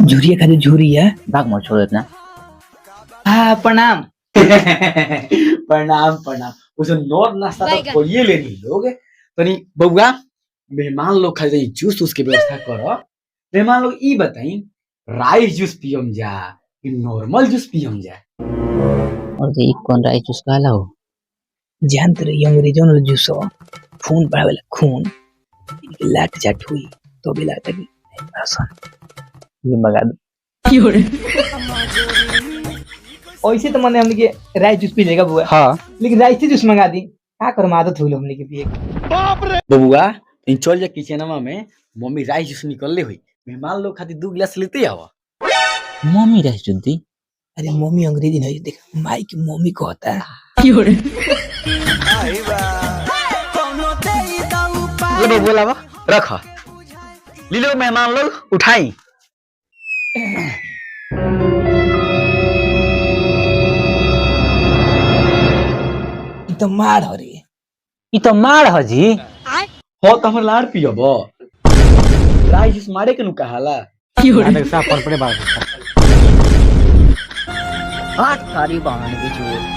झूरिया खाते झूरिया भाग मत छोड़ इतना। हाँ प्रणाम। प्रणाम प्रणाम। उसे नॉर नाश्ता तो कोई लेनी लोग तनी बबुआ मेहमान लोग खाते जूस उसके व्यवस्था करो। मेहमान लोग ई बताई राइस जूस पियम जा कि नॉर्मल जूस पियम जा। और तो एक कौन राइस जूस काला हो जानते रहे अंग्रेजों ने जूसो खून बढ़ावेला खून लाट चाट हुई तो भी लगता कि आसान ये मंगा दो। ऐसे तो मैंने हमने के राइस जूस पी लेगा बुआ हाँ लेकिन राइस जूस मंगा दी क्या करो आदत हो हमने के पिए बबुआ इन चल जा किचनमा में मम्मी राइस जूस निकल ले हुई मेहमान लोग खातिर 2 गिलास लेते आवा। मम्मी राइस जूस दी। अरे मम्मी अंग्रेजी नहीं देख माई की मम्मी को होता है ले बबुआ लावा रख ले लो मेहमान लोग उठाई। तो मार हो रे ये तो मार हजी। हो त हमर लाड़ पियब राइस जूस मारे के नु कहाला। साफ पर पड़े बात। हाथ सारी बहन की चोर।